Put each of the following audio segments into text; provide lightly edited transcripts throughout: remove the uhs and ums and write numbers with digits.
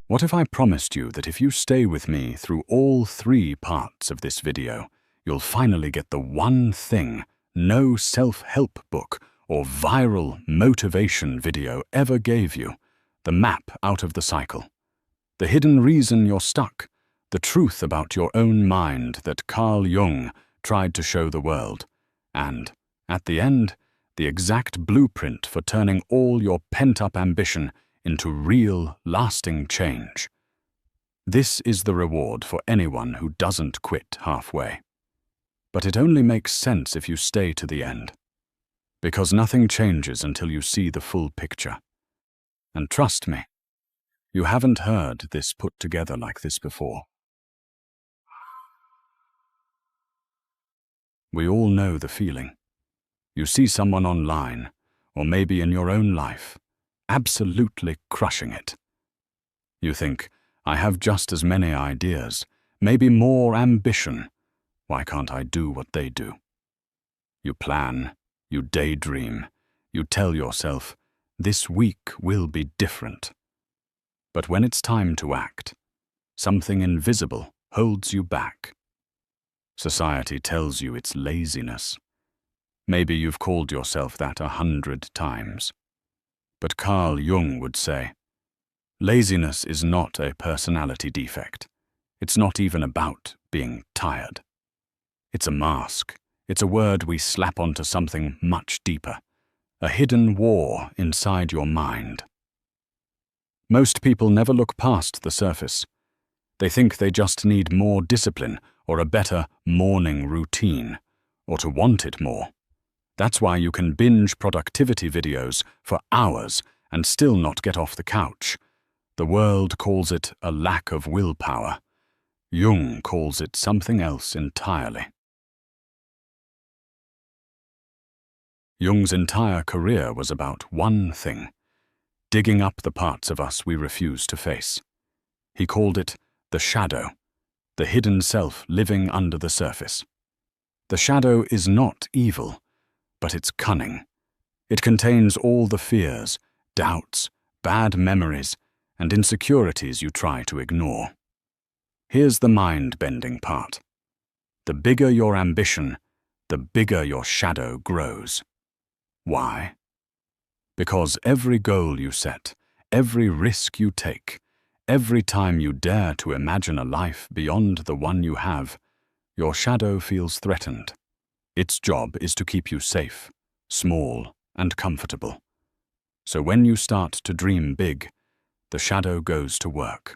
What if I promised you that if you stay with me through all 3 parts of this video, you'll finally get the one thing no self-help book or viral motivation video ever gave you, the map out of the cycle, the hidden reason you're stuck, the truth about your own mind that Jung tried to show the world, and, at the end, the exact blueprint for turning all your pent-up ambition into real, lasting change. This is the reward for anyone who doesn't quit halfway. But it only makes sense if you stay to the end. Because nothing changes until you see the full picture. And trust me, you haven't heard this put together like this before. We all know the feeling. You see someone online, or maybe in your own life, absolutely crushing it. You think, I have just as many ideas, maybe more ambition. Why can't I do what they do? You plan, you daydream, you tell yourself, this week will be different. But when it's time to act, something invisible holds you back. Society tells you it's laziness. Maybe you've called yourself that 100 times. But Jung would say, laziness is not a personality defect. It's not even about being tired. It's a mask. It's a word we slap onto something much deeper, a hidden war inside your mind. Most people never look past the surface. They think they just need more discipline or a better morning routine, or to want it more. That's why you can binge productivity videos for hours and still not get off the couch. The world calls it a lack of willpower. Jung calls it something else entirely. Jung's entire career was about one thing, digging up the parts of us we refuse to face. He called it the shadow, the hidden self living under the surface. The shadow is not evil, but it's cunning. It contains all the fears, doubts, bad memories, and insecurities you try to ignore. Here's the mind-bending part. The bigger your ambition, the bigger your shadow grows. Why? Because every goal you set, every risk you take, every time you dare to imagine a life beyond the one you have, your shadow feels threatened. Its job is to keep you safe, small, and comfortable. So when you start to dream big, the shadow goes to work.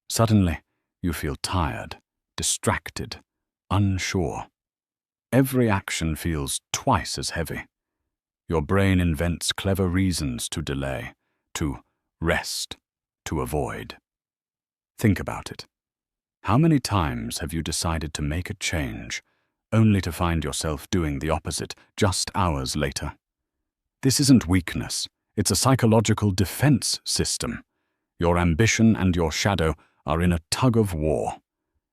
Suddenly, you feel tired, distracted, unsure. Every action feels twice as heavy. Your brain invents clever reasons to delay, to rest, to avoid. Think about it. How many times have you decided to make a change, only to find yourself doing the opposite just hours later? This isn't weakness, it's a psychological defense system. Your ambition and your shadow are in a tug of war,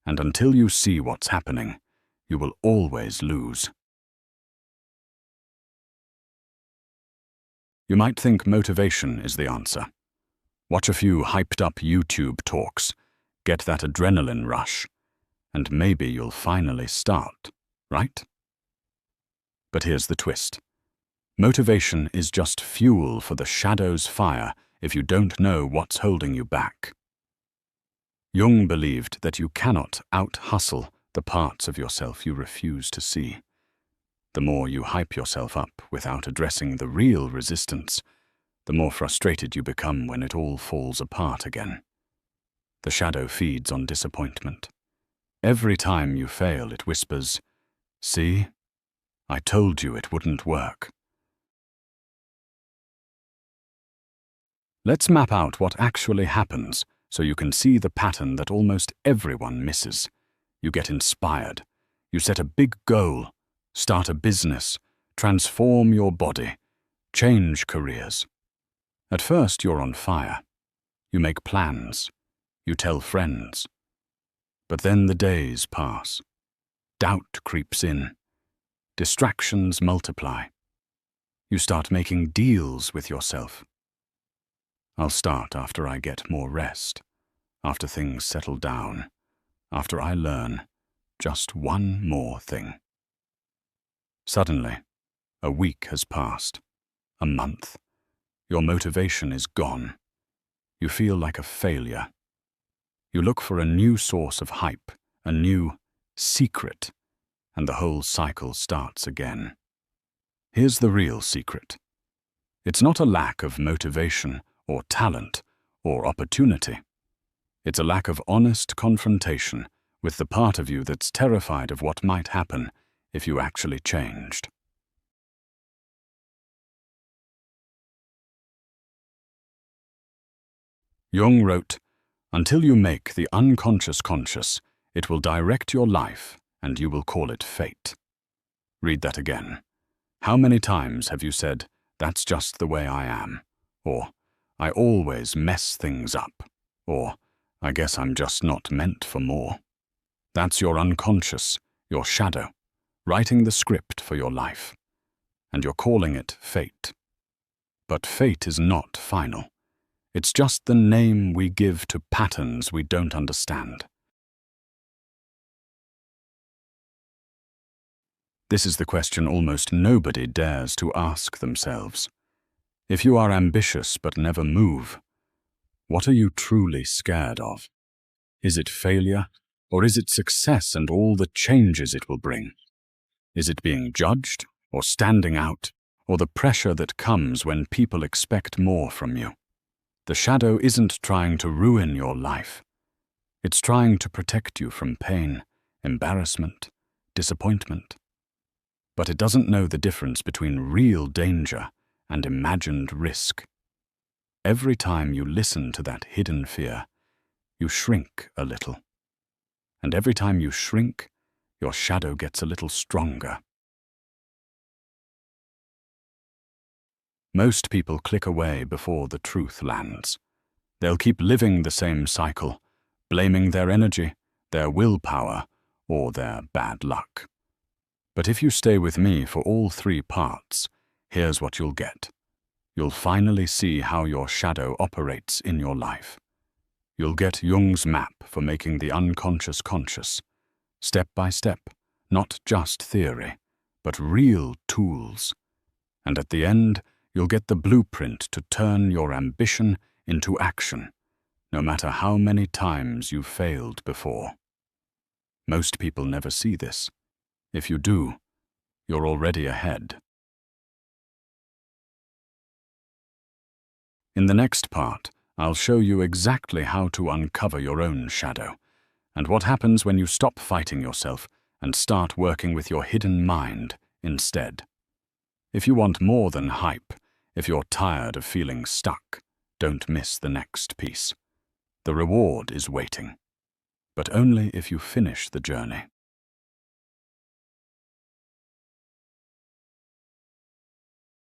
and until you see what's happening, you will always lose. You might think motivation is the answer. Watch a few hyped-up YouTube talks, get that adrenaline rush, and maybe you'll finally start, right? But here's the twist. Motivation is just fuel for the shadow's fire if you don't know what's holding you back. Jung believed that you cannot out-hustle the parts of yourself you refuse to see. The more you hype yourself up without addressing the real resistance, the more frustrated you become when it all falls apart again. The shadow feeds on disappointment. Every time you fail, it whispers, "See, I told you it wouldn't work." Let's map out what actually happens so you can see the pattern that almost everyone misses. You get inspired. You set a big goal, start a business, transform your body, change careers. At first, you're on fire. You make plans. You tell friends. But then the days pass. Doubt creeps in. Distractions multiply. You start making deals with yourself. I'll start after I get more rest. after things settle down, after I learn just one more thing. Suddenly, a week has passed, a month. Your motivation is gone. You feel like a failure. You look for a new source of hype, a new secret, and the whole cycle starts again. Here's the real secret. It's not a lack of motivation or talent or opportunity. It's a lack of honest confrontation with the part of you that's terrified of what might happen if you actually changed. Jung wrote, "Until you make the unconscious conscious, it will direct your life and you will call it fate." Read that again. How many times have you said, "That's just the way I am," or "I always mess things up," or "I guess I'm just not meant for more"? That's your unconscious, your shadow, writing the script for your life. And you're calling it fate. But fate is not final. It's just the name we give to patterns we don't understand. This is the question almost nobody dares to ask themselves. If you are ambitious but never move, what are you truly scared of? Is it failure, or is it success and all the changes it will bring? Is it being judged, or standing out, or the pressure that comes when people expect more from you? The shadow isn't trying to ruin your life. It's trying to protect you from pain, embarrassment, disappointment. But it doesn't know the difference between real danger and imagined risk. Every time you listen to that hidden fear, you shrink a little. And every time you shrink, your shadow gets a little stronger. Most people click away before the truth lands. They'll keep living the same cycle, blaming their energy, their willpower, or their bad luck. But if you stay with me for all three parts, here's what you'll get. You'll finally see how your shadow operates in your life. You'll get Jung's map for making the unconscious conscious, step by step, not just theory, but real tools. And at the end, you'll get the blueprint to turn your ambition into action, no matter how many times you've failed before. Most people never see this. If you do, you're already ahead. In the next part, I'll show you exactly how to uncover your own shadow, and what happens when you stop fighting yourself and start working with your hidden mind instead. If you want more than hype, if you're tired of feeling stuck, don't miss the next piece. The reward is waiting, but only if you finish the journey.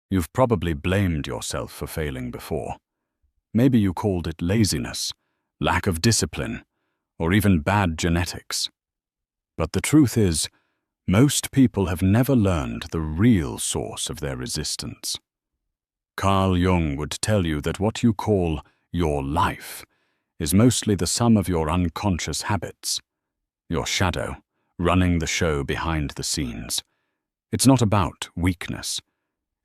You've probably blamed yourself for failing before. Maybe you called it laziness, lack of discipline, or even bad genetics. But the truth is, most people have never learned the real source of their resistance. Carl Jung would tell you that what you call your life is mostly the sum of your unconscious habits, your shadow, running the show behind the scenes. It's not about weakness.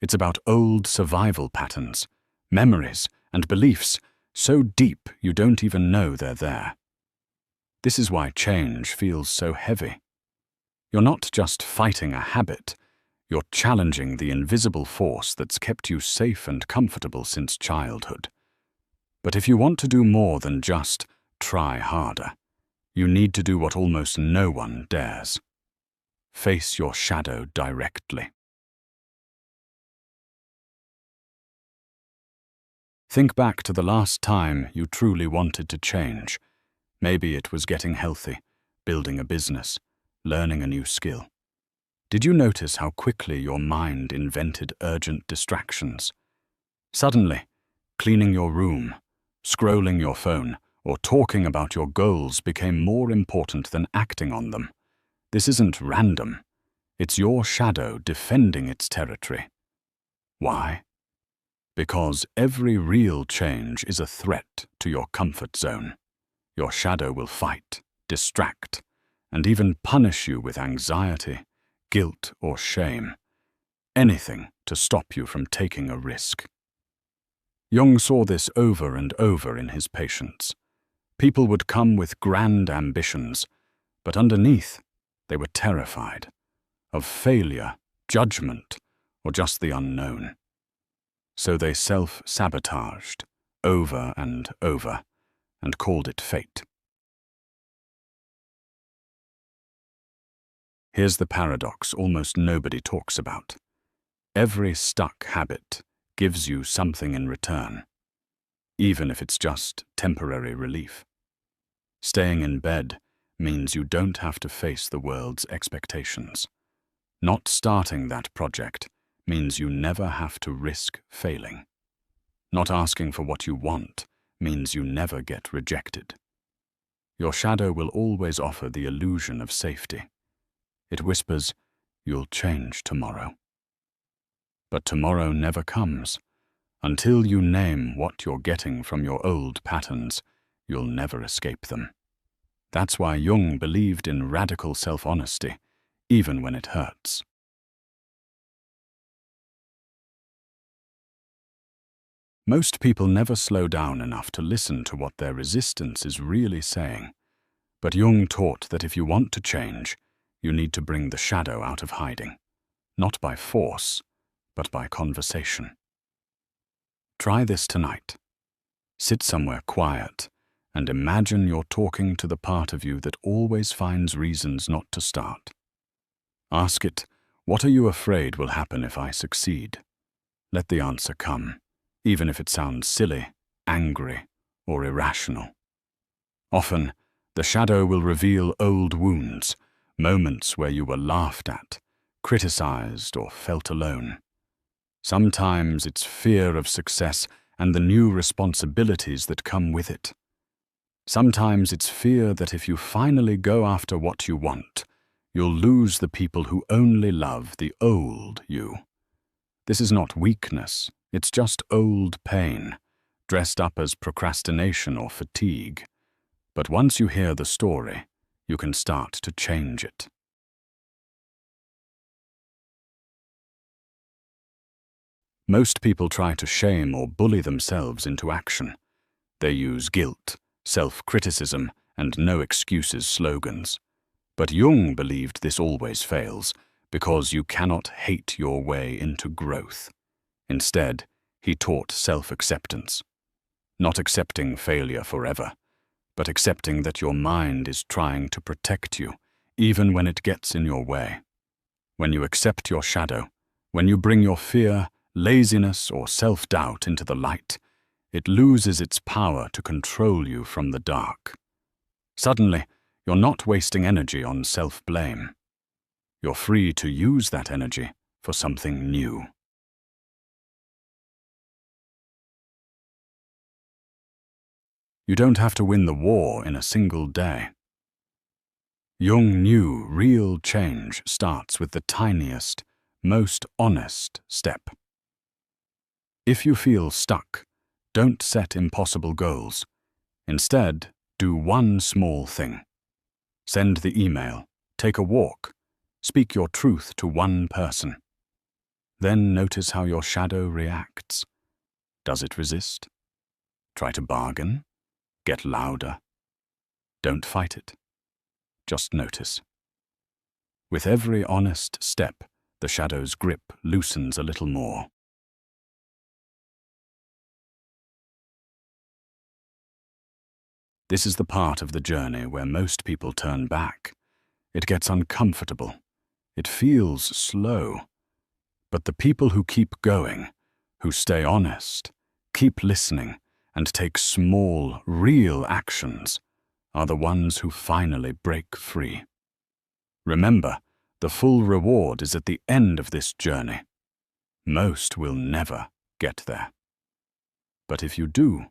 It's about old survival patterns, memories, and beliefs so deep you don't even know they're there. This is why change feels so heavy. You're not just fighting a habit, you're challenging the invisible force that's kept you safe and comfortable since childhood. But if you want to do more than just try harder, you need to do what almost no one dares. Face your shadow directly. Think back to the last time you truly wanted to change. Maybe it was getting healthy, building a business, learning a new skill. Did you notice how quickly your mind invented urgent distractions? Suddenly, cleaning your room, scrolling your phone, or talking about your goals became more important than acting on them. This isn't random. It's your shadow defending its territory. Why? Because every real change is a threat to your comfort zone. Your shadow will fight, distract, and even punish you with anxiety, guilt, or shame. Anything to stop you from taking a risk. Jung saw this over and over in his patients. People would come with grand ambitions, but underneath, they were terrified of failure, judgment, or just the unknown. So they self-sabotaged over and over and called it fate. Here's the paradox almost nobody talks about. Every stuck habit gives you something in return, even if it's just temporary relief. Staying in bed means you don't have to face the world's expectations. Not starting that project means you never have to risk failing. Not asking for what you want means you never get rejected. Your shadow will always offer the illusion of safety. It whispers, "You'll change tomorrow." But tomorrow never comes. Until you name what you're getting from your old patterns, you'll never escape them. That's why Jung believed in radical self-honesty, even when it hurts. Most people never slow down enough to listen to what their resistance is really saying. But Jung taught that if you want to change, you need to bring the shadow out of hiding, not by force, but by conversation. Try this tonight. Sit somewhere quiet and imagine you're talking to the part of you that always finds reasons not to start. Ask it, "What are you afraid will happen if I succeed?" Let the answer come, even if it sounds silly, angry, or irrational. Often, the shadow will reveal old wounds, moments where you were laughed at, criticized, or felt alone. Sometimes it's fear of success and the new responsibilities that come with it. Sometimes it's fear that if you finally go after what you want, you'll lose the people who only love the old you. This is not weakness, it's just old pain, dressed up as procrastination or fatigue. But once you hear the story, you can start to change it. Most people try to shame or bully themselves into action. They use guilt, self-criticism, and no excuses slogans. But Jung believed this always fails, because you cannot hate your way into growth. Instead, he taught self-acceptance. Not accepting failure forever, but accepting that your mind is trying to protect you, even when it gets in your way. When you accept your shadow, when you bring your fear, laziness, or self-doubt into the light, it loses its power to control you from the dark. Suddenly, you're not wasting energy on self-blame. You're free to use that energy for something new. You don't have to win the war in a single day. Jung knew real change starts with the tiniest, most honest step. If you feel stuck, don't set impossible goals. Instead, do one small thing. Send the email, take a walk, speak your truth to one person. Then notice how your shadow reacts. Does it resist? Try to bargain? Get louder? Don't fight it. Just notice. With every honest step, the shadow's grip loosens a little more. This is the part of the journey where most people turn back. It gets uncomfortable. It feels slow. But the people who keep going, who stay honest, keep listening, and take small, real actions, are the ones who finally break free. Remember, the full reward is at the end of this journey. Most will never get there. But if you do,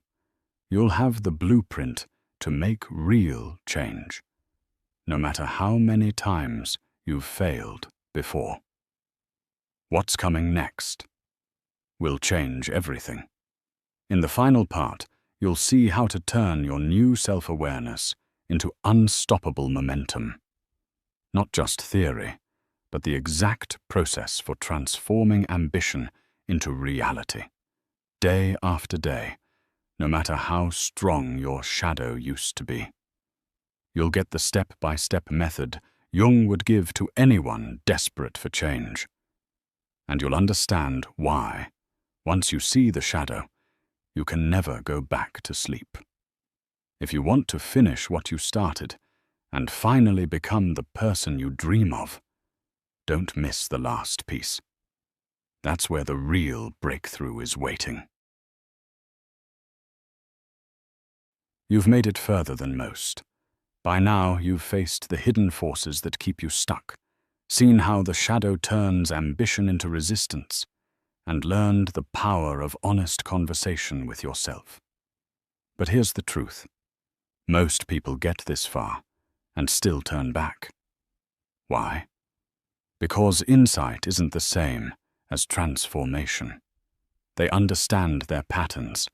you'll have the blueprint to make real change, no matter how many times you've failed before. What's coming next will change everything. In the final part, you'll see how to turn your new self-awareness into unstoppable momentum. Not just theory, but the exact process for transforming ambition into reality, day after day, no matter how strong your shadow used to be. You'll get the step-by-step method Jung would give to anyone desperate for change. And you'll understand why, once you see the shadow, you can never go back to sleep. If you want to finish what you started and finally become the person you dream of, don't miss the last piece. That's where the real breakthrough is waiting. You've made it further than most. By now, you've faced the hidden forces that keep you stuck, seen how the shadow turns ambition into resistance, and learned the power of honest conversation with yourself. But here's the truth. Most people get this far and still turn back. Why? Because insight isn't the same as transformation. They understand their patterns,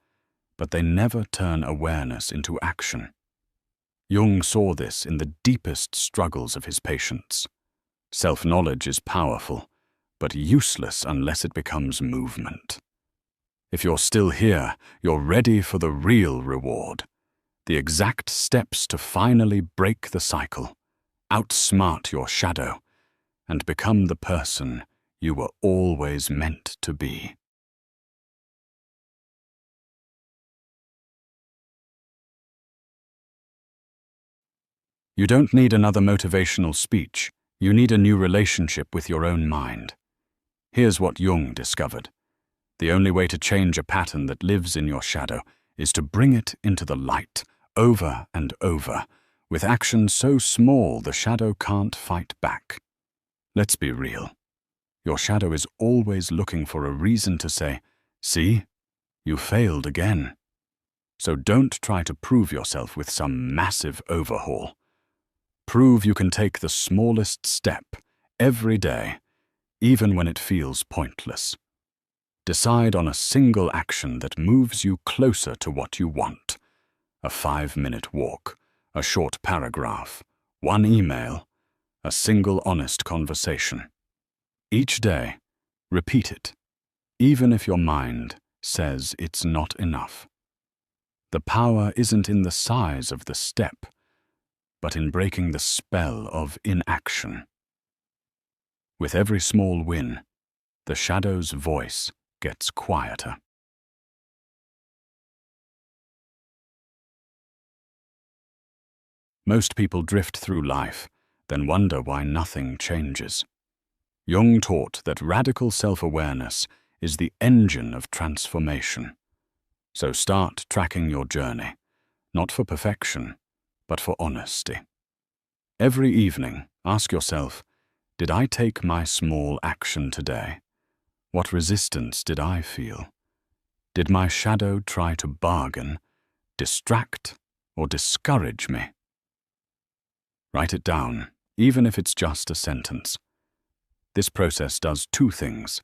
but they never turn awareness into action. Jung saw this in the deepest struggles of his patients. Self-knowledge is powerful, but useless unless it becomes movement. If you're still here, you're ready for the real reward. The exact steps to finally break the cycle, outsmart your shadow, and become the person you were always meant to be. You don't need another motivational speech. You need a new relationship with your own mind. Here's what Jung discovered. The only way to change a pattern that lives in your shadow is to bring it into the light, over and over, with action so small the shadow can't fight back. Let's be real. Your shadow is always looking for a reason to say, "See, you failed again." So don't try to prove yourself with some massive overhaul. Prove you can take the smallest step every day, even when it feels pointless. Decide on a single action that moves you closer to what you want. A 5-minute walk, a short paragraph, one email, a single honest conversation. Each day, repeat it, even if your mind says it's not enough. The power isn't in the size of the step, but in breaking the spell of inaction. With every small win, the shadow's voice gets quieter. Most people drift through life, then wonder why nothing changes. Jung taught that radical self-awareness is the engine of transformation. So start tracking your journey, not for perfection, but for honesty. Every evening, ask yourself, did I take my small action today? What resistance did I feel? Did my shadow try to bargain, distract, or discourage me? Write it down, even if it's just a sentence. This process does two things.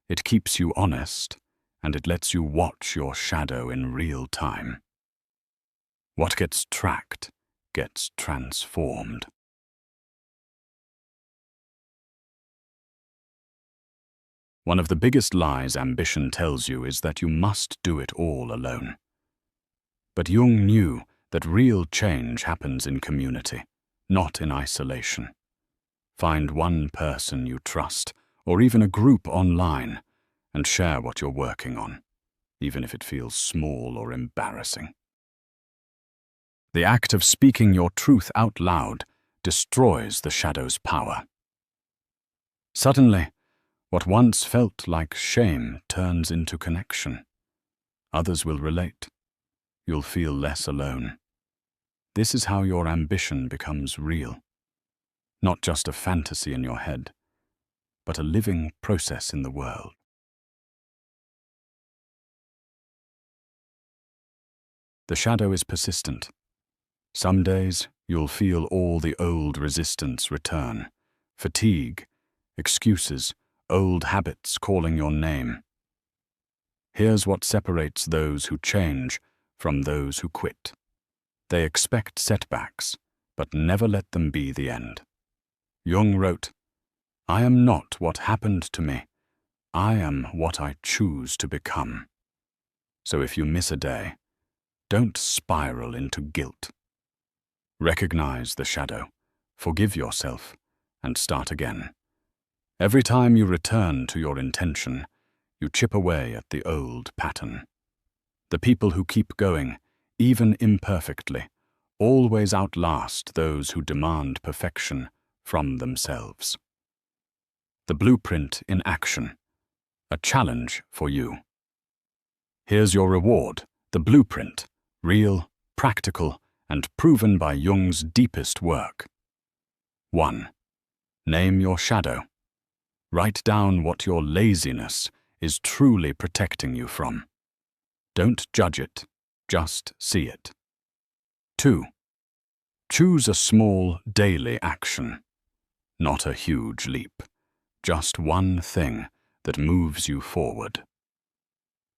It keeps you honest, and it lets you watch your shadow in real time. What gets tracked gets transformed. One of the biggest lies ambition tells you is that you must do it all alone. But Jung knew that real change happens in community, not in isolation. Find one person you trust, or even a group online, and share what you're working on, even if it feels small or embarrassing. The act of speaking your truth out loud destroys the shadow's power. Suddenly, what once felt like shame turns into connection. Others will relate. You'll feel less alone. This is how your ambition becomes real. Not just a fantasy in your head, but a living process in the world. The shadow is persistent. Some days, you'll feel all the old resistance return. Fatigue, excuses, old habits calling your name. Here's what separates those who change from those who quit. They expect setbacks, but never let them be the end. Jung wrote, "I am not what happened to me. I am what I choose to become." So if you miss a day, don't spiral into guilt. Recognize the shadow, forgive yourself, and start again. Every time you return to your intention, you chip away at the old pattern. The people who keep going, even imperfectly, always outlast those who demand perfection from themselves. The blueprint in action, a challenge for you. Here's your reward, the blueprint, real, practical, and proven by Jung's deepest work. 1. Name your shadow. Write down what your laziness is truly protecting you from. Don't judge it, just see it. 2. Choose a small daily action. Not a huge leap, just one thing that moves you forward.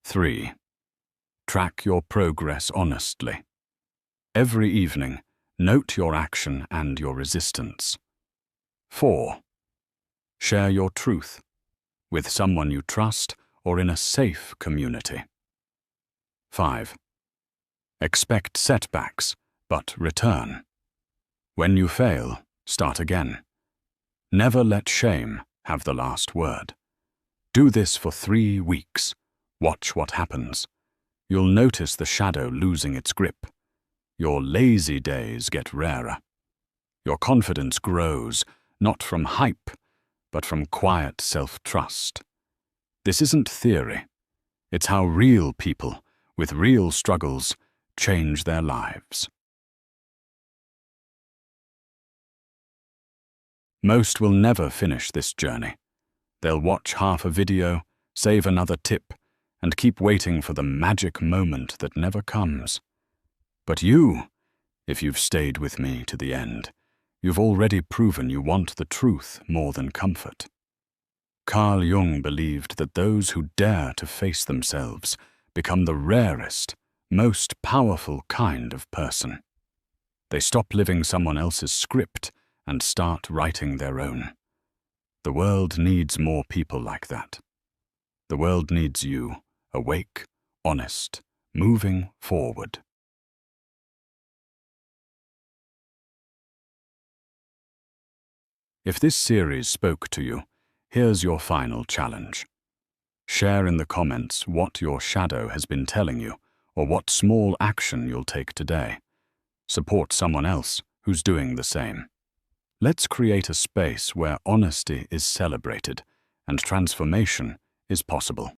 3. Track your progress honestly. Every evening, note your action and your resistance. 4. Share your truth with someone you trust or in a safe community. 5. Expect setbacks, but return. When you fail, start again. Never let shame have the last word. Do this for 3 weeks. Watch what happens. You'll notice the shadow losing its grip. Your lazy days get rarer. Your confidence grows, not from hype, but from quiet self-trust. This isn't theory. It's how real people, with real struggles, change their lives. Most will never finish this journey. They'll watch half a video, save another tip, and keep waiting for the magic moment that never comes. But you, if you've stayed with me to the end, you've already proven you want the truth more than comfort. Carl Jung believed that those who dare to face themselves become the rarest, most powerful kind of person. They stop living someone else's script and start writing their own. The world needs more people like that. The world needs you, awake, honest, moving forward. If this series spoke to you, here's your final challenge. Share in the comments what your shadow has been telling you, or what small action you'll take today. Support someone else who's doing the same. Let's create a space where honesty is celebrated and transformation is possible.